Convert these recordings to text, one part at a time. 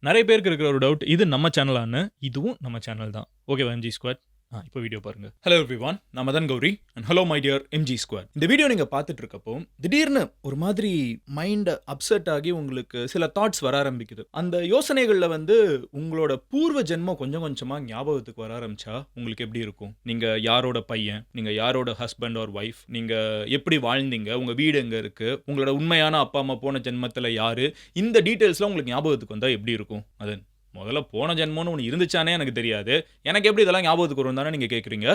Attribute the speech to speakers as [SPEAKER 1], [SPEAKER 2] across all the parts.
[SPEAKER 1] நெறைய பேருக்கு இருக்கிற ஒரு டவுட், இது நம்ம சேனலான்னு. இதுவும் நம்ம சேனல் தான். ஓகேவா எம்ஜி ஸ்குவாட்? இப்போ வீடியோ பாருங்க. Hello everyone. நான் Madan Gowri and hello my dear MG squad. இந்த வீடியோ நீங்க பார்த்துட்டு இருக்கப்போ, திடீர்னு ஒரு மாதிரி மைண்ட் அப்செட் ஆகி உங்களுக்கு சில தாட்ஸ் வர ஆரம்பிக்குது. அந்த யோசனைகள்ல உங்களோட பூர்வ ஜென்மம் கொஞ்சம் கொஞ்சமா ஞாபகத்துக்கு வர ஆரம்பிச்சா, உங்களுக்கு எப்படி இருக்கும்? நீங்க யாரோட பையன்? நீங்க யாரோட ஹஸ்பண்ட் ஆர் வைஃப்? நீங்க எப்படி வாழ்ந்தீங்க? உங்க வீடு எங்க இருக்கு? உங்களோட உண்மையான அப்பா, அம்மா போன ஜென்மத்துல யாரு? இந்த டீடைல்ஸ்லாம் உங்களுக்கு ஞாபகத்துக்கு வந்தா எப்படி இருக்கும்? அதன் முதல்ல போன ஜென்மம்னு ஒண்ணு இருந்துச்சான்னே எனக்கு தெரியாது. எனக்கு எப்படி இதெல்லாம் ஞாபகத்துக்கு வரும்னு தானே நீங்க கேட்குறீங்க.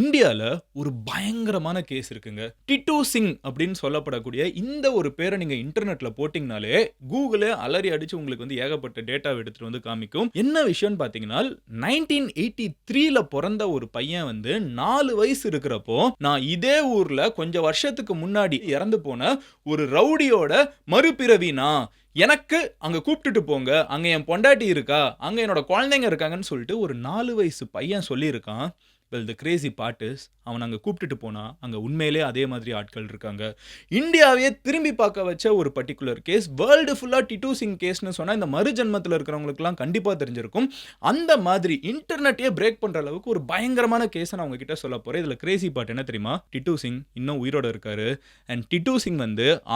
[SPEAKER 1] இந்தியால ஒரு பயங்கரமான கேஸ் இருக்குங்க. டிட்டு சிங் அப்படின்னு சொல்லப்படக்கூடிய இந்த ஒரு பேரை நீங்க இன்டர்நெட்ல போட்டீங்கனாலே கூகுளே அலறி அடிச்சு உங்களுக்கு ஏகப்பட்ட டேட்டாவை எடுத்துட்டு வந்து காமிக்கும். என்ன விஷயம்னு பார்த்தீங்கன்னா 1983ல பிறந்த ஒரு பையன் 4 வயசு இருக்கிறப்போ நான் இதே ஊர்ல கொஞ்சம் வருஷத்துக்கு முன்னாடி இறந்து போன ஒரு ரவுடியோட மறுபிறவினா எனக்கு அங்க கூப்பிட்டுட்டு போங்க, அங்க என் பொண்டாட்டி இருக்கா, அங்க என்னோட குழந்தைங்க இருக்காங்கன்னு சொல்லிட்டு ஒரு 4 வயசு பையன் சொல்லியிருக்கான். தி கிரேசி பார்ட் இஸ் அவன் அங்க கூப்பிட்டுட்டு போனா அங்க உண்மையிலே அதே மாதிரி ஆட்கள் இருக்காங்க. இந்தியாவையே திரும்பி பார்க்க வச்ச ஒரு பர்டிகுலர் கேஸ். வேர்ல்டு ஃபுல்லா டிட்டு சிங் கேஸ்னு சொன்னா இந்த மறு ஜென்மத்தில் இருக்கிறவங்களுக்குலாம் கண்டிப்பா தெரிஞ்சிருக்கும். அந்த மாதிரி இன்டர்நெட்டையே பிரேக் பண்ற அளவுக்கு ஒரு பயங்கரமான கேஸை நான் உங்ககிட்ட சொல்ல போறேன். இதுல கிரேசி பார்ட் என்ன தெரியுமா? டிட்டு சிங் இன்னும் உயிரோட இருக்காரு. அண்ட் டிட்டு சிங்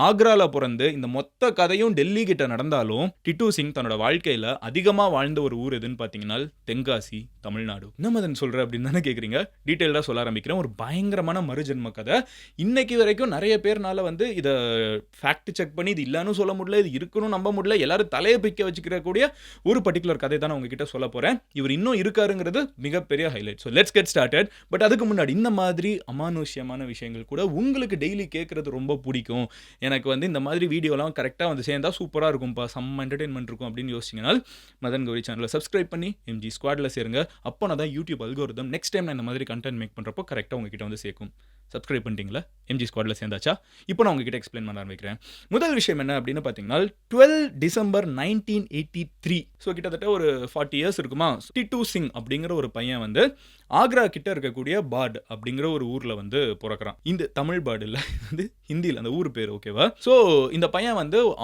[SPEAKER 1] ஆக்ரால பிறந்து இந்த மொத்த கதையும் டெல்லி கிட்ட நடந்தாலும் டிட்டு சிங் தன்னோட வாழ்க்கையில அதிகமா வாழ்ந்த ஒரு ஊர் எதுன்னு பாத்தீங்கன்னா தென்காசி, தமிழ்நாடு. என்ன மதன் சொல்ற அப்படின்னு தானே கேக்குறீங்க. டீடைலா சொல்ல ஆரம்பிக்கிறேன். ஒரு பயங்கரமான மறுஜென்ம கதை. இன்னைக்கு வரைக்கும் நிறைய பேர்னால இத ஃபேக்ட் செக் பண்ணி இது இல்லன்னு சொல்ல முடியல, இது இருக்குன்னு நம்ப முடியல, எல்லாரும் தலையை பிக்க வச்சுக்கிற கூடிய ஒரு பர்டிகுலர் கதை தான் உங்ககிட்ட சொல்ல போறேன். இவர் இன்னும் இருக்காருங்கிறது மிகப்பெரிய highlight. So let's get started. But அதுக்கு முன்னாடி இந்த மாதிரி அமானுஷ்யமான விஷயங்கள் கூட உங்களுக்கு டெய்லி கேட்கறது ரொம்ப பிடிக்கும். எனக்கு இந்த மாதிரி வீடியோலாம் கரெக்டாக சேர்ந்தா சூப்பராக இருக்கும்ப்பா, செம்ம என்டர்டைன்மெண்ட் இருக்கும் அப்படின்னு யோசிச்சிங்கன்னா மதன் கௌரி சேனலை சப்ஸ்கிரைப் பண்ணி எம்ஜி ஸ்குவாட்ல சேருங்க. அப்போ நான் தான் யூடியூப் அல்கோரிதம் நெக்ஸ்ட் டைம் நான் இந்த மாதிரி கண்டென்ட் மேக் பண்ணுறப்போ கரெக்டாக உங்ககிட்ட சேர்க்கும். சப்ஸ்கிரைப் பண்ணிட்டீங்களா? எம்ஜி ஸ்குவாட்ல சேர்ந்தாச்சா? இப்போ நான் உங்ககிட்ட எக்ஸ்பிளைன் பண்ண ஆரம்பிக்கிறேன். முதல் விஷயம் என்ன அப்படின்னு பார்த்தீங்கன்னா 12 டிசம்பர் 1983. ஸோ கிட்டத்தட்ட ஒரு 40 இயர்ஸ் இருக்குமா. டிட்டு சிங் அப்படிங்கிற ஒரு பையன் ஆக்ரா கிட்ட இருக்கக்கூடிய பார்ட் அப்படிங்கிற ஒரு ஊர்ல பிறக்கிறான். இந்த தமிழ் பார்டு இல்ல, ஹிந்தியில் அந்த ஊர் பேர். ஓகேவா? ஸோ இந்த பையன்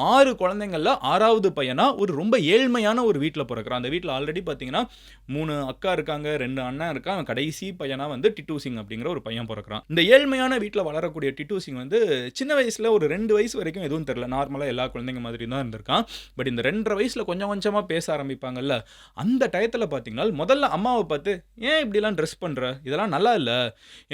[SPEAKER 1] 6 குழந்தைங்கள்ல 6வது பையனா ஒரு ரொம்ப ஏழ்மையான ஒரு வீட்டில் பிறக்கிறான். அந்த வீட்டில் ஆல்ரெடி பார்த்தீங்கன்னா 3 அக்கா இருக்காங்க, 2 அண்ணன் இருக்கான். கடைசி பையனா டிட்டு சிங் அப்படிங்கிற ஒரு பையன் பிறக்கிறான். இந்த ஏழ்மையான வீட்டில் வளரக்கூடிய டிட்டு சிங் சின்ன வயசுல ஒரு 2 வயசு வரைக்கும் எதுவும் தெரியல, நார்மலா எல்லா குழந்தைங்க மாதிரி தான் இருந்திருக்கான். பட் இந்த 2.5 வயசுல கொஞ்சம் கொஞ்சமா பேச ஆரம்பிப்பாங்கல்ல, அந்த டயத்துல பார்த்தீங்கன்னா முதல்ல அம்மாவை பார்த்து ஏன் இப்படிலாம் ட்ரெஸ் பண்ற, இதெல்லாம் நல்லா இல்ல,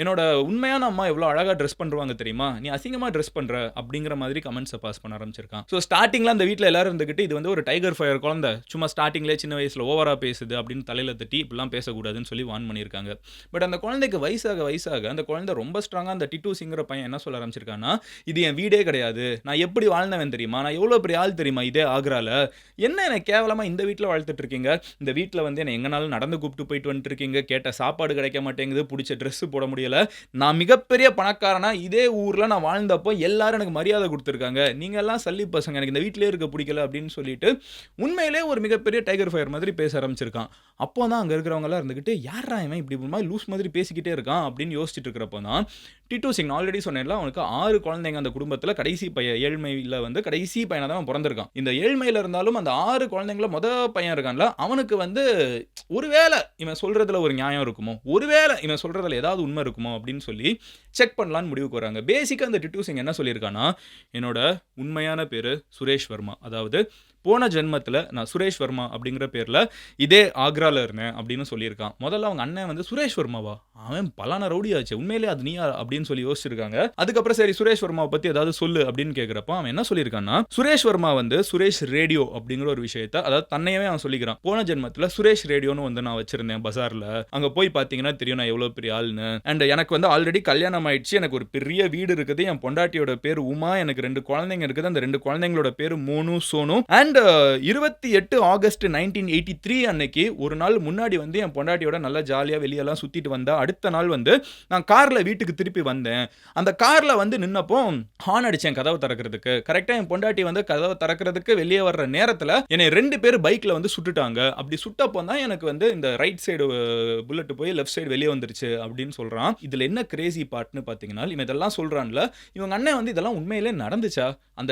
[SPEAKER 1] என்னோட உண்மையான அம்மா எவ்வளவு அழகா ட்ரெஸ் பண்ணுவாங்க தெரியுமா, நீ அசிங்கமா ட்ரெஸ் பண்ற அப்படிங்கிற மாதிரி கமெண்ட்ஸை பாஸ் பண்ண ஆரம்பிச்சிருக்கான். ஸோ ஸ்டார்டிங்ல அந்த வீட்டில் எல்லாரும் இருந்துகிட்டு இது ஒரு டைகர் ஃபயர் குழந்தை, சும்மா ஸ்டார்டிங்லேயே சின்ன வயசுல ஓவரா பேசுது அப்படின்னு தலையில தட்டி இப்படிலாம் பேசக்கூடாதுன்னு சொல்லி வார்ன் பண்ணியிருக்காங்க. பட் அந்த குழந்தைக்கு வயசாக வயசாக அந்த குழந்தை ரொம்ப ஸ்ட்ராங்கா அந்த டிட்டு சிங்கிற பையன் என்ன சொல்ல ஆரம்பிச்சிருக்கான்னா, இது என் வீடே கிடையாது, நான் எப்படி வாழ்ந்தவன் தெரியுமா, நான் எவ்வளவு பெரிய ஆள் தெரியுமா இதே ஆக்ரால, என்ன எனக்கு கேவலமா இந்த வீட்டில் வாழ்த்துட்டு இருக்கீங்க, இந்த வீட்டில் என்ன எங்கனாலும் நடந்து கூப்பிட்டு போயிட்டு வந்துட்டு இருக்கீங்க, கேட்ட சாப்பாடு கிடைக்க மாட்டேங்குது, பிடிச்ச ட்ரெஸ் போட முடியல, நான் மிகப்பெரிய பணக்காரனா இதே ஊர்ல நான் வாழ்ந்தப்போ எல்லாரும் எனக்கு மரியாதை கொடுத்துருக்காங்க, நீங்க எல்லாம் சல்லி பசங்க, எனக்கு இந்த வீட்டிலே இருக்க பிடிக்கல அப்படின்னு சொல்லிட்டு உண்மையிலே ஒரு மிகப்பெரிய டைகர் ஃபயர் மாதிரி பேச ஆரம்பிச்சிருக்கான். அப்போ தான் அங்க இருக்கிறவங்க எல்லாம் இருந்துகிட்டு யாரா இவன் இப்படி லூஸ் மாதிரி பேசிக்கிட்டே இருக்கான் அப்படின்னு யோசிச்சுட்டு இருக்கிறப்போ தான் டிட்டு சிங் ஆல்ரெடி சொன்னேன்ல, அவனுக்கு 6 குழந்தைங்க அந்த குடும்பத்தில், கடைசி பையன் ஏழ்மையில் கடைசி பையனை தான் பிறந்திருக்கான். இந்த ஏழ்மையில் இருந்தாலும் அந்த 6 குழந்தைங்கள பையன் இருக்கான்ல, அவனுக்கு ஒருவேளை இவன் சொல்றதுல ஒரு நியாயம் இருக்குமோ, ஒருவேளை இவன் சொல்றதுல ஏதாவது உண்மை இருக்குமோ அப்படின்னு சொல்லி செக் பண்ணலான்னு முடிவுக்கு வராங்க. பேசிக்கா அந்த டிட்டு சிங் என்ன சொல்லியிருக்கான்னா, என்னோட உண்மையான பேரு சுரேஷ் வர்மா, அதாவது போன ஜென்மத்தில் நான் சுரேஷ் வர்மா அப்படிங்கிற பேரில் இதே ஆக்ராவில் இருந்தேன் அப்படின்னு சொல்லியிருக்கான். முதல்ல அவங்க அண்ணன் சுரேஷ் வர்மாவா, அவன் பலான ரவுடி ஆச்சு, உண்மையிலே அது நீயா அப்படின்னு சொல்லி யோசிச்சிருக்காங்க. அதுக்கப்புறம் சரி சுரேஷ் வர்மாவை பற்றி ஏதாவது சொல்லு அப்படின்னு கேட்குறப்ப அவன் என்ன சொல்லியிருக்கான்னா, சுரேஷ் வர்மா சுரேஷ் ரேடியோ அப்படிங்கிற ஒரு விஷயத்தை, அதாவது தன்னையவே அவன் சொல்லிக்கிறான், போன ஜென்மத்தில் சுரேஷ் ரேடியோன்னு நான் வச்சிருந்தேன் பஜாரில், அங்கே போய் பார்த்தீங்கன்னா தெரியும் நான் எவ்வளோ பெரிய ஆள்னு, அண்ட் எனக்கு ஆல்ரெடி கல்யாணம் ஆயிடுச்சு, எனக்கு ஒரு பெரிய வீடு இருக்குது, என் பொண்டாட்டியோட பேர் உமா, எனக்கு 2 குழந்தைங்க இருக்குது, அந்த 2 குழந்தைங்களோட பேர் மோனு சோனு, அண்ட் 28 ஆகஸ்ட் 1983 அன்னைக்கு ஒரு நாள் முன்னாடி என் பொண்டாட்டியோட நல்லா ஜாலியாக வெளியெல்லாம் சுத்திட்டு வந்தா, அடுத்த நாள் நான் கார்ல வீட்டுக்கு திருப்பி வந்தேன். அந்த கார்ல வந்து நின்னப்போ ஹார்ன் அடிச்சேன் கதவு திறக்கிறதுக்கு. கரெக்ட்டா என் பொண்டாட்டி வந்து கதவு திறக்கிறதுக்கு வெளிய வர்ற நேரத்துல என்னைய 2 பேர் பைக்ல வந்து சுட்டுட்டாங்க. அப்படி சுட்டப்போ தான் எனக்கு வந்து இந்த ரைட் சைடு புல்லட் போய் லெஃப்ட் சைடு வெளிய வந்துருச்சு அப்படின்னு சொல்றான். இதுல என்ன கிரேசி பார்ட்ன்னு பார்த்தீங்கன்னா, இவன் இதெல்லாம் சொல்றான்ல, இவங்க அண்ணன் வந்து இதெல்லாம் உண்மையிலே நடந்துச்சா? அந்த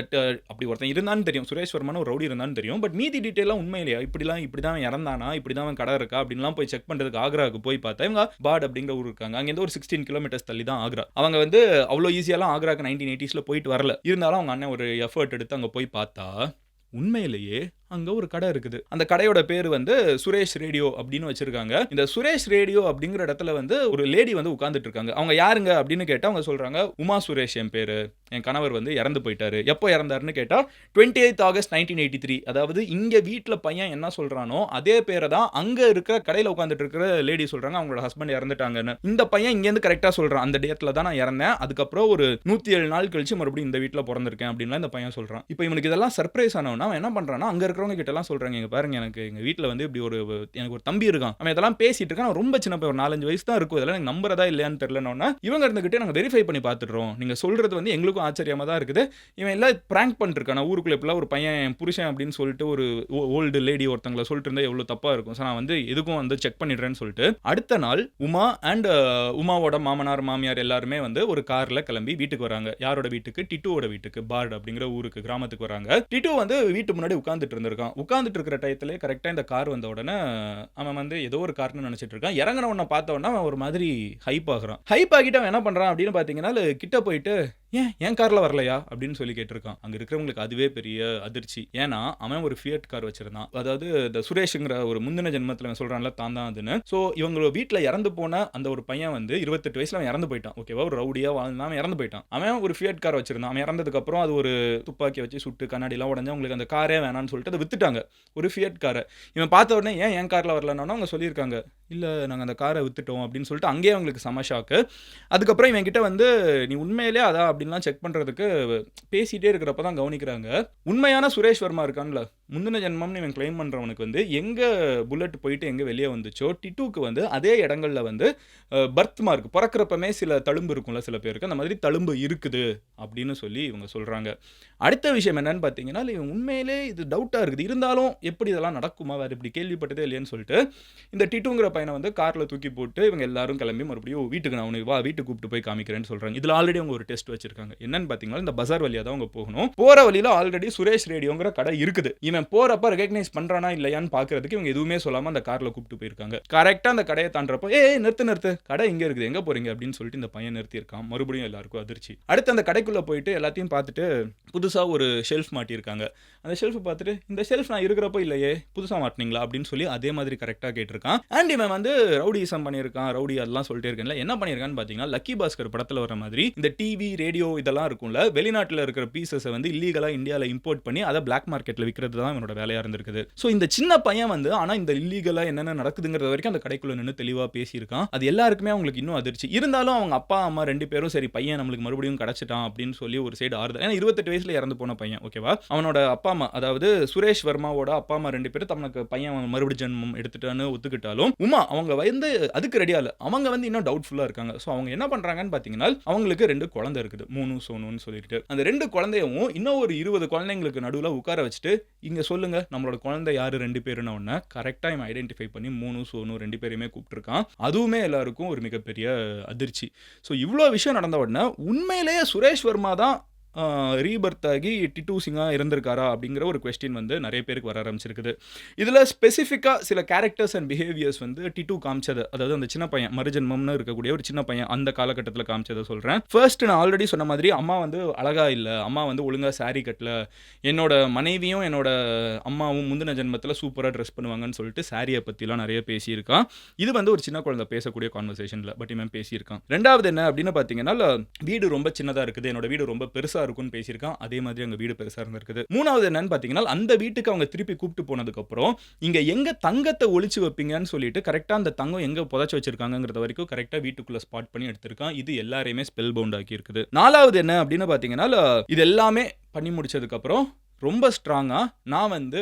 [SPEAKER 1] அப்படி ஒருத்தன் இருந்தான்னு தெரியும். சுரேஷ் வர்மான்னு ஒரு ரவுடி இருந்தான்னு தெரியும். பட் மீதி டீடைல்லாம் உண்மையிலேயா? இப்படி தான் அவன் இறந்தானா? இப்படி தான் அவன் கடை இருக்கா? அப்படின்லாம் போய் செக் பண்றதுக்கு ஆக்ராவுக்கு போய் பார்த்தா, இவங்க பாட் அப்படிங்கிற ஊர் இருக்காங்க. அங்கேருந்து ஒரு 16 கிலோமீட்டர்ஸ் தள்ளி தான் ஆக்ரா. அவங்க வந்து அவ்வளோ ஈஸியாலாம் ஆக்ராக்கு 1980ஸ்ல போயிட்டு வரல. இருந்தாலும் அவங்க அண்ணன் ஒரு எஃபர்ட் எடுத்து அங்க போய் பார்த்தா, உண்மையிலேயே அங்க ஒரு கடை இருக்குது. அந்த கடையோட பேரு வந்து சுரேஷ் ரேடியோ அப்படின்னு வச்சிருக்காங்க. இந்த சுரேஷ் ரேடியோ அப்படிங்கிற இடத்துல வந்து ஒரு லேடி வந்து உட்கார்ந்துட்டு இருக்காங்க. அவங்க யாருங்க அப்படின்னு கேட்டா அவங்க சொல்றாங்க, உமா சுரேஷ் என் பேரு. என் கணவர் வந்து இறந்து போயிட்டாரு. எப்போ இறந்தாருன்னு கேட்டா 28th ஆகஸ்ட் 1983. அதாவது இங்க வீட்ல பையன் என்ன சொல்றானோ அதே பேரை தான் அங்க இருக்கிற கடையில உட்கார்ந்துட்டு இருக்கிற லேடி சொல்றாங்க. அவங்களோட ஹஸ்பண்ட் இறந்துட்டாங்கன்னு. இந்த பையன் இங்க இருந்து கரெக்டா சொல்றான். அந்த டேட்ல தான் நான் இறந்தேன். அதுக்கப்புறம் ஒரு 107 நாள் கழிச்சு மறுபடியும் இந்த வீட்ல பிறந்திருக்கேன் அப்படின்லாம் இந்த பையன் சொல்றான். இப்போ இவனுக்கு இதெல்லாம் சர்ப்ரைஸ் ஆனவனா அவன் என்ன பண்றான்னா, அங்க இருக்கிறவங்க கிட்ட எல்லாம் சொல்றாங்க, இங்க பாருங்க எனக்கு எங்க வீட்ல வந்து இப்படி எனக்கு ஒரு தம்பி இருக்கான். அவன் இதெல்லாம் பேசிட்டு இருக்கான். அவன் ரொம்ப சின்ன பையன், ஒரு 4-5 வயசு தான் இருக்கும். இதெல்லாம் எனக்கு நம்புறதா இல்லையான்னு தெரியலனோன்னா, இவங்க இருந்துகிட்டே நாங்க வெரிஃபை பண்ணி பார்த்துடுறோம். நீங்க சொல்றது வந்து எங்களுக்கும் ஆச்சரியமா தான் இருக்குது. இவன் எல்லாம் பிராங்க் பண்ணிருக்கான். ஊருக்குள்ள இப்பலாம் ஒரு பையன் புருஷன் அப்படின்னு சொல்லிட்டு ஒரு ஓல்டு லேடி ஒருத்தங்கள சொல்லிட்டு இருந்தா எவ்வளவு தப்பா இருக்கும். நான் வந்து எதுக்கும் வந்து செக் பண்ணிடுறேன்னு சொல்லிட்டு அடுத்த நாள் உமா அண்ட் உமாவோட மாமனார் மாமியார் எல்லாருமே வந்து ஒரு கார்ல கிளம்பி வீட்டுக்கு வராங்க. யாரோட வீட்டுக்கு? டிட்டுவோட வீட்டுக்கு. பார்ட் அப்படிங்கிற ஊருக்கு, கிராமத்துக்கு வராங்க. டிட்டு வந்து வீட்டு முன்னாடி உட்கார்ந்துட்டு இருந்திருக்கான். உட்கார்ந்துட்டு இருக்கிற டயத்திலே கரெக்டா இந்த கார் வந்த உடனே அவன் வந்து ஏதோ ஒரு கார்னு நினைச்சிட்டு இருக்கான். இறங்கின உடனே பார்த்த உடனே அவன் ஒரு மாதிரி ஹைப் ஆகுறான். ஹைப் ஆகிட்டு அவன் என்ன பண்றான் அப்படின்னு பாத்தீங்கன்னா, கிட்ட போயிட்டு ஏன் கார்ல வரலையா அப்படின்னு சொல்லி கேட்டிருக்கான். அங்க இருக்கிறவங்களுக்கு அதுவே பெரிய அதிர்ச்சி. ஏன்னா அவன் ஒரு ஃபியட் கார் வச்சிருந்தான். அதாவது இந்த சுரேஷ்ங்கிற ஒரு முந்தின ஜென்மத்துல அவன் சொல்றான்ல தான் அதுன்னு. சோ இவங்க வீட்ல இறந்து போன அந்த ஒரு பையன் வந்து 28 வயசுல அவன் இறந்து போயிட்டான். ஓகேவா? ஒரு ரவுடியா வாழ்ந்தான், அவன் இறந்து போயிட்டான். அவன் ஒரு ஃபியட் கார் வச்சிருந்தான். அவன் இறந்ததுக்கு அப்புறம் அது ஒரு துப்பாக்கி வச்சு சுட்டு கண்ணாடி எல்லாம் உடைஞ்சு அவங்களுக்கு அந்த காரே வேணாம்னு சொல்லிட்டு அதை வித்துட்டாங்க. ஒரு ஃபியட் காரை. இவன் பார்த்த உடனே என் கார்ல வரலன்னா அவங்க சொல்லியிருக்காங்க, இல்ல நாங்க அந்த காரை வித்துட்டோம் அப்படின்னு சொல்லிட்டு அங்கேயே அவங்களுக்கு செம ஷாக்கு. அதுக்கப்புறம் இவன் கிட்ட வந்து நீ உண்மையிலே அதான் அப்படின்லாம் செக் பண்றதுக்கு பேசிட்டே இருக்கிறப்ப தான் கவனிக்கிறாங்க, உண்மையான சுரேஷ் வர்மா இருக்கான்ல, முந்தின ஜென்மம்னு இவன் கிளைம் பண்றவனுக்கு வந்து எங்க புல்லட் போயிட்டு எங்க வெளியே வந்துச்சோ, டிட்டுக்கு வந்து அதே இடங்கள்ல வந்து பர்த் மார்க், பிறக்கிறப்பமே சில தழும்பு இருக்கும்ல சில பேருக்கு, அந்த மாதிரி தழும்பு இருக்குது அப்படின்னு சொல்லி இவங்க சொல்றாங்க. அடுத்த விஷயம் என்னன்னு பார்த்தீங்கன்னா, இவன் உண்மையிலே இது டவுட்டா இருக்குது. இருந்தாலும் எப்படி இதெல்லாம் நடக்குமா, வேற இப்படி கேள்விப்பட்டதே இல்லையேன்னு சொல்லிட்டு இந்த டிட்டுங்கிற பையனை வந்து கார்ல தூக்கி போட்டு இவங்க எல்லாரும் கிளம்பி மறுபடியும் வீட்டுக்கு, நான் உனக்கு வா வீட்டுக்கு கூப்பிட்டு போய் காமிக்கிறேன்னு சொல்றாங்க. இதுல ஆல்ரெடி அவங்க ஒரு டெஸ்ட் வச்சிருக்காங்க. என்னன்னு பாத்தீங்கன்னா, இந்த பஜார் வழியா தான் அவங்க போகணும். போற வழியில ஆல்ரெடி சுரேஷ் ரேடியோங்கிற கடை இருக்குது. இவன் போறப்ப ரெகக்னைஸ் பண்றானா இல்லையான்னு பாக்குறதுக்கு இவங்க எதுவுமே சொல்லாம அந்த கார்ல கூப்பிட்டு போயிருக்காங்க. கரெக்டா அந்த கடையை தாண்டறப்போ நிறுத்து கடை இங்க இருக்குது, எங்க போறீங்க அப்படின்னு சொல்லிட்டு இந்த பையன் நிறுத்தி இருக்கான். மறுபடியும் எல்லாருக்கும் அதிர்ச்சி. அடுத்து அந்த கடைக்குள்ள போயிட்டு எல்லாத்தையும் பார்த்துட்டு புதுசா ஒரு ஷெல்ஃப் மாட்டியிருக்காங்க. அந்த ஷெல்ஃப் பார்த்துட்டு, இந்த ஷெல்ஃப் நான் இருக்கிறப்போ இல்லையே, புதுசா மாட்டினீங்களா அப்படின்னு சொல்லி அதே மாதிரி கரெக்டா கேட்டிருக்கான். அண்ட் இவன் வந்து ரவுடிசம் பண்ணியிருக்கான், ரவுடி அதெல்லாம் சொல்லிட்டே இருக்கேன்ல, என்ன பண்ணியிருக்கான்னு பார்த்தீங்கன்னா, லக்கி பாஸ்கர் படத்தில் வர மாதிரி இந்த டிவி ரேடியோ இதெல்லாம் இருக்கும்ல, வெளிநாட்டில் இருக்கிற பீசஸை வந்து இல்லீகலாக இந்தியாவில் இம்போர்ட் பண்ணி அதை பிளாக் மார்க்கெட்டில் விற்கிறது தான் இவனோட வேலையாக இருந்திருக்குது. ஸோ இந்த சின்ன பையன் வந்து ஆனால் இந்த இல்லீகலாக என்னென்ன நடக்குதுங்கிறது வரைக்கும் அந்த கடைக்குள்ள நின்று தெளிவாக பேசியிருக்கான். அது எல்லாருக்குமே அவங்களுக்கு இன்னும் அதிர்ச்சி. இருந்தாலும் அவங்க அப்பா அம்மா 2 பேரும் சரி பையன் நம்மளுக்கு மறுபடியும் கிடைச்சிட்டான் அப்படின்னு சொல்லி ஒரு சைடு ஆறுதல். ஏன்னா 28 வயசுல இறந்து போன பையன், ஓகேவா? அவனோட அப்பா அம்மா, அதாவது சுரேஷ் வர்மாவோட அப்பா அம்மா 2 பேரும் தனக்கு பையன் மறுபடியும் ஜென்மம் எடுத்துட்டான்னு ஒத்துக்கிட்டாலும் உமா அவங்க வந்து அதுக்கு ரெடியா இல்ல. அவங்க வந்து இன்னும் டவுட்ஃபுல்லா இருக்காங்க. சோ அவங்க என்ன பண்றாங்கன்னு பாத்தீங்கன்னா, அவங்களுக்கு 2 குழந்தை இருக்குது, மூணு சோனுன்னு சொல்லிட்டு. அந்த 2 குழந்தையும் இன்னும் ஒரு 20 குழந்தைங்களுக்கு நடுவுல உட்கார வச்சுட்டு, இங்க சொல்லுங்க நம்மளோட குழந்தை யாரு 2 பேருன்னு ஒண்ணு கரெக்டா இவன் ஐடென்டிஃபை பண்ணி மூணு சோனு 2 பேரையுமே கூப்பிட்டுருக்கான். அதுவுமே எல்லாருக்கும் ஒரு மிகப்பெரிய அதிர்ச்சி. ஸோ இவ்வளோ விஷயம் நடந்த உடனே உண்மையிலேயே சுரேஷ் வர்மா தான் ரீபர்த் ஆகி டிட்டு சிங்கா இருந்திருக்காரா அப்படிங்கிற ஒரு கொஸ்டின் வந்து நிறைய பேருக்கு வர ஆரம்பிச்சிருக்குது. இதில் ஸ்பெசிஃபிக்காக சில கேரக்டர்ஸ் அண்ட் பிஹேவியர்ஸ் வந்து டிட்டு காமிச்சது, அதாவது அந்த சின்ன பையன் மறுஜென்மம்னு இருக்கக்கூடிய ஒரு சின்ன பையன் அந்த காலகட்டத்தில் காமிச்சதை சொல்கிறேன். ஃபர்ஸ்ட் நான் ஆல்ரெடி சொன்ன மாதிரி அம்மா வந்து அழகா இல்லை, அம்மா வந்து ஒழுங்காக சாரி கட்டல, என்னோட மனைவியும் என்னோட அம்மாவும் முந்தின ஜென்மத்தில் சூப்பராக ட்ரெஸ் பண்ணுவாங்கன்னு சொல்லிட்டு சாரியை பற்றிலாம் நிறைய பேசியிருக்கான். இது வந்து ஒரு சின்ன குழந்தை பேசக்கூடிய கான்வர்சேஷனில் பட் இவன் பேசியிருக்கான். ரெண்டாவது என்ன அப்படின்னு பார்த்தீங்கன்னா, வீடு ரொம்ப சின்னதாக இருக்குது, என்னோட வீடு ரொம்ப பெருசாக இருக்குன்னு பேசியிருக்கான். அதே மாதிரி அங்க வீடு பெருசா இருந்திருக்குது. மூணாவது என்னன்னு பாத்தீங்கன்னா, அந்த வீட்டுக்கு அவங்க திருப்பி கூப்பிட்டு போனதுக்கு அப்புறம் இங்க எங்க தங்கத்தை ஒளிச்சு வைப்பீங்கன்னு சொல்லிட்டு கரெக்டா அந்த தங்கம் எங்க புதைச்சு வச்சிருக்காங்கங்கறது வரைக்கும் கரெக்டா வீட்டுக்குள்ள ஸ்பாட் பண்ணி எடுத்திருக்கான். இது எல்லாரையுமே ஸ்பெல் பவுண்ட் ஆக்கி இருக்குது. நாலாவது என்ன அப்படின்னு பாத்தீங்கன்னா, இது எல்லாமே பண்ணி முடிச்சதுக்கு அப்புறம் ரொம்ப ஸ்ட்ராங்கா நான் வந்து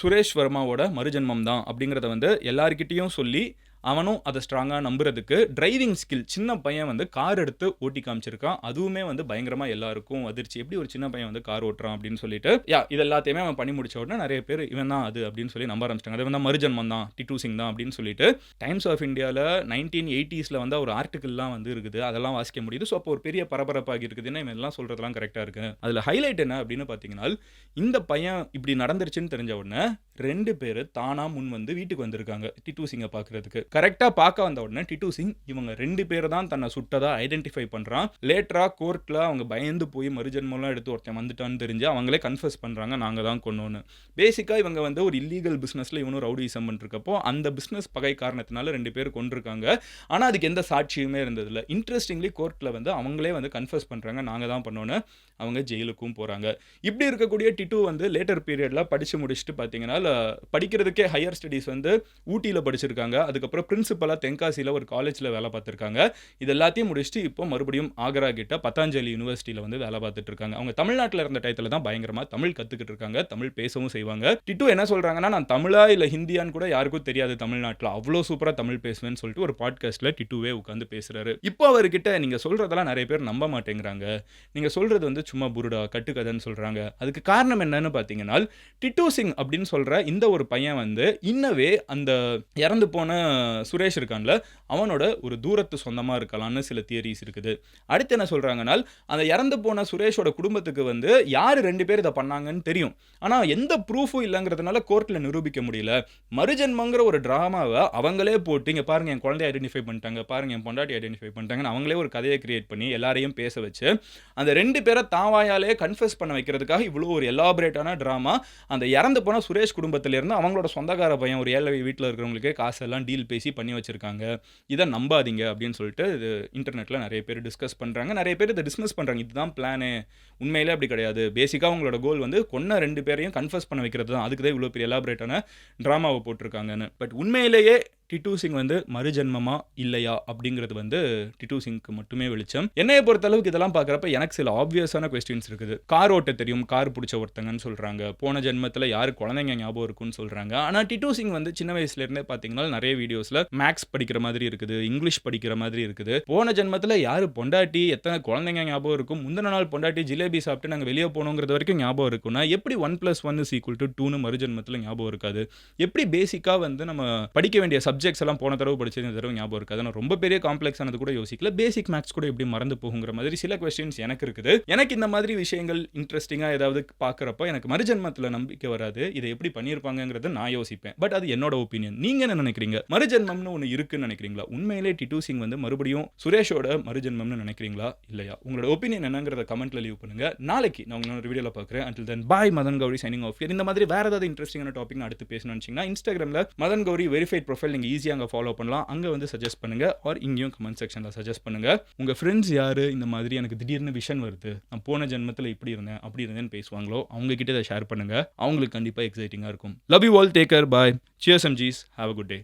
[SPEAKER 1] சுரேஷ் வர்மாவோட மறுஜென்மம் தான் அப்படிங்கறத வந்து எல்லார்கிட்டயும் சொல்லி அவனும் அதை ஸ்ட்ராங்காக நம்புறதுக்கு டிரைவிங் ஸ்கில் சின்ன பையன் வந்து கார் எடுத்து ஓட்டி காமிச்சிருக்கான். அதுவுமே வந்து பயங்கரமாக எல்லாருக்கும் அதிர்ச்சி. எப்படி ஒரு சின்ன பையன் வந்து கார் ஓட்டுறான் அப்படின்னு சொல்லிட்டு இது எல்லாத்தையுமே அவன் பண்ணி முடிச்ச உடனே நிறைய பேர் இவன் தான் அது அப்படின்னு சொல்லி நம்ப ஆரம்பிச்சிட்டாங்க. அது வந்து மறுஜன்மம் தான், டிட்டு சிங் தான் அப்படின்னு சொல்லிட்டு டைம்ஸ் ஆஃப் இந்தியாவில் 1980s வந்து ஒரு ஆர்டிகிள்லாம் வந்து இருக்குது, அதெல்லாம் வாசிக்க முடியுது. ஸோ அப்போ ஒரு பெரிய பரபரப்பாகி இருக்குதுன்னா இவன் எல்லாம் சொல்கிறதெல்லாம் கரெக்டாக இருக்குது. அதில் ஹைலைட் என்ன அப்படின்னு பார்த்தீங்கன்னா, இந்த பையன் இப்படி நடந்துருச்சுன்னு தெரிஞ்ச உடனே 2 பேர் தானா முன் வந்து வீட்டுக்கு வந்திருக்காங்க டிட்டு சிங்கை பார்க்கறதுக்கு. கரெக்டாக பார்க்க வந்த உடனே டிட்டு சிங் இவங்க 2 பேர் தான் தன்னை சுட்டதா ஐடென்டிஃபை பண்ணுறான். லேட்டரா கோர்ட்டில் அவங்க பயந்து போய் மறுஜன்மம்லாம் எடுத்து ஒருத்தன் வந்துட்டான்னு தெரிஞ்சு அவங்களே கன்ஃபஸ் பண்ணுறாங்க, நாங்கள் தான் கொன்னோன்னு. பேசிக்காக இவங்க வந்து ஒரு இல்லீகல் பிஸ்னஸில் இவனும் ரவுடிசம் பண்ணிருக்கப்போ அந்த பிஸ்னஸ் பகை காரணத்தினால 2 பேர் கொண்டிருக்காங்க. ஆனால் அதுக்கு எந்த சாட்சியுமே இருந்ததில்லை. இன்ட்ரெஸ்டிங்லி கோர்ட்டில் வந்து அவங்களே வந்து கன்ஃபஸ் பண்ணுறாங்க, நாங்கள் தான் பண்ணோன்னு. அவங்க ஜெயிலுக்கும் போகிறாங்க. இப்படி இருக்கக்கூடிய டிட்டு வந்து லேட்டர் பீரியடில் படித்து முடிச்சுட்டு பார்த்தீங்கன்னா படிக்கிறதுக்கே ஹையர் ஸ்டடீஸ் வந்து ஊட்டியில் படிச்சிருக்காங்க. அதுக்கப்புறம் பிரின்சிபலாக தென்காசியில் ஒரு காலேஜில் வேலை பார்த்துருக்காங்க. இது எல்லாத்தையும் முடிச்சுட்டு இப்போ மறுபடியும் ஆக்ரா கிட்ட பத்தாஞ்சலி யூனிவர்சிட்டியில் வந்து வேலை பார்த்துட்டு இருக்காங்க. அவங்க தமிழ்நாட்டில் இருந்த டயத்தில் தான் பயங்கரமாக தமிழ் கற்றுக்கிட்டு இருக்காங்க, தமிழ் பேசவும் செய்வாங்க. டிட்டு என்ன சொல்கிறாங்கன்னா, நான் தமிழா இல்லை ஹிந்தியான்னு கூட யாருக்கும் தெரியாது தமிழ்நாட்டில், அவ்வளோ சூப்பராக தமிழ் பேசுவேன்னு சொல்லிட்டு ஒரு பாட்காஸ்ட்டில் டிட்டுவே உட்காந்து பேசுகிறாரு. இப்போ அவர்கிட்ட நீங்கள் சொல்கிறதெல்லாம் நிறைய பேர் நம்ப மாட்டேங்கிறாங்க, நீங்கள் சொல்கிறது வந்து சும்மா புருடா கட்டுக்கதைன்னு சொல்கிறாங்க. அதுக்கு காரணம் என்னன்னு பார்த்தீங்கன்னா, டிட்டு சிங் அப்படின்னு சொல்கிற இந்த ஒரு பையன் வந்து இன்னவே அந்த இறந்து போன சுரேஷ் இருக்கான்ல, அவனோட ஒரு தூரத்து சொந்தமாக இருக்கலாம்னு சில தியரிஸ் இருக்குது. அடுத்து என்ன சொல்கிறாங்கன்னா, அந்த இறந்து போன சுரேஷோட குடும்பத்துக்கு வந்து யார் 2 பேர் இதை பண்ணாங்கன்னு தெரியும், ஆனால் எந்த ப்ரூஃபும் இல்லைங்கிறதுனால கோர்ட்டில் நிரூபிக்க முடியல. மறுஜன்மங்கிற ஒரு ட்ராமாவை அவங்களே போட்டு, இங்கே பாருங்கள் என் குழந்தைய ஐடென்டிஃபை பண்ணிட்டாங்க, பாருங்கள் என் பொண்டாட்டி ஐடென்டிஃபை பண்ணிட்டாங்கன்னு அவங்களே ஒரு கதையை கிரியேட் பண்ணி எல்லாரையும் பேச வச்சு அந்த 2 பேரை தாவாயாலே கன்ஃபஸ் பண்ண வைக்கிறதுக்காக இவ்வளோ ஒரு எலாபரேட்டான ட்ராமா. அந்த இறந்து போன சுரேஷ் குடும்பத்திலேருந்து அவங்களோட சொந்தக்கார பையன் ஒரு ஏழை வீட்டில் இருக்கிறவங்களுக்கு காசெல்லாம் டீல் பேசி பண்ணி வச்சிருக்காங்க, இதை நம்பாதீங்க அப்படின்னு சொல்லிட்டு இது இன்டர்நெட்டில் நிறைய பேர் டிஸ்கஸ் பண்ணுறாங்க. நிறைய பேர் இதை டிஸ்மிஸ் பண்ணுறாங்க, இதுதான் பிளானு, உண்மையிலே அப்படி கிடையாது. பேசிக்காக அவங்களோட கோல் வந்து கொன்ன 2 பேரையும் கன்ஃபஸ் பண்ண வைக்கிறது தான், அதுக்கு தான் இவ்வளோ பெரிய எலாபரேட்டான ட்ராமாவை போட்டிருக்காங்கன்னு. பட் உண்மையிலேயே டிட்டு சிங் வந்து மறுஜன்மமா இல்லையா அப்படிங்கிறது வந்து டிட்டு சிங்க்கு மட்டுமே வெளிச்சம். என்னைய பொறுத்த அளவுக்கு இதெல்லாம் பார்க்குறப்ப எனக்கு சில ஆப்வியஸான கொஸ்டின்ஸ் இருக்குது. கார் ஓட்ட தெரியும், கார் பிடிச்ச ஒருத்தங்கன்னு சொல்கிறாங்க, போன ஜென்மத்தில் யார் குழந்தைங்க ஞாபகம் இருக்குன்னு சொல்கிறாங்க. ஆனால் டிட்டு சிங் வந்து சின்ன வயசுலேருந்தே பார்த்தீங்கன்னா நிறைய வீடியோஸில் மேக்ஸ் படிக்கிற மாதிரி இருக்குது, இங்கிலீஷ் படிக்கிற மாதிரி இருக்குது. போன ஜென்மத்தில் யார் பொண்டாட்டி எத்தனை குழந்தைங்க ஞாபகம் இருக்கும், முந்தின நாள் பொண்டாட்டி ஜிலேபி சாப்பிட்டு நாங்கள் வெளியே போனோங்கிறது வரைக்கும் ஞாபகம் இருக்குன்னா எப்படி 1+1 = 2ன்னு மறுஜென்மத்தில் ஞாபகம் இருக்காது? எப்படி பேசிக்காக வந்து நம்ம படிக்க வேண்டிய சப்ஜெக்ட்ஸ் எல்லாம் போன தடவை படிச்சது இந்த தடவை ஞாபகம் இருக்காது? நான் ரொம்ப பெரிய காம்ப்ளெக்ஸ் ஆனது கூட யோசிக்கல, பேசிக் மேக்ஸ் கூட எப்படி மறந்து போகுங்கிற மாதிரி சில கொஸ்டின்ஸ் எனக்கு இருக்குது. எனக்கு இந்த மாதிரி விஷயங்கள் இன்ட்ரெஸ்டிங்காக ஏதாவது பார்க்குறப்போ எனக்கு மறுஜென்மத்தில் நம்பிக்கை வராது, இதை எப்படி பண்ணியிருப்பாங்கிறத நான் யோசிப்பேன். பட் அது என்னோட ஒப்பீனியன். நீங்கள் என்ன நினைக்கிறீங்க? மறுஜென்மம்னு ஒன்று இருக்குன்னு நினைக்கிறீங்களா? உண்மையிலே டிட்டு சிங் வந்து மறுபடியும் சுரேஷோட மறுஜென்மம்னு நினைக்கிறீங்களா இல்லையா? உங்களோட ஒப்பீனியன் என்னங்கிறத கமெண்ட்ல லீவ் பண்ணுங்க. நாளைக்கு நான் உங்களோட வீடியோவில் பார்க்குறேன். until then bye, Madan Gowri signing off. இந்த மாதிரி வேற ஏதாவது இன்ட்ரெஸ்டிங்கான டாபிக் அடுத்து பேசணும்னு நினைச்சீங்கன்னா இன்ஸ்டாகிராமில் மதன் கௌரி வெரிஃபைட் ப்ரொஃபைல் நீங்கள் ஈஸியாக அங்கே ஃபாலோ பண்ணலாம். அங்கே வந்து சஜஸ்ட் பண்ணுங்க, ஆர் இங்கேயும் கமெண்ட் செக்ஷனில் சஜஸ்ட் பண்ணுங்க. உங்கள் ஃப்ரெண்ட்ஸ் யார் இந்த மாதிரி எனக்கு திடீர்னு விஷன் வருது, நான் போன ஜென்மத்தில் இப்படி இருந்தேன் அப்படி இருந்தேன்னு பேசுவாங்களோ அவங்க கிட்ட இதை ஷேர் பண்ணுங்க, அவங்களுக்கு கண்டிப்பாக எக்ஸைட்டிங்காக இருக்கும். Love you all, take care, bye, cheers எம்ஜிஸ், ஹேவ் அ குட் டே.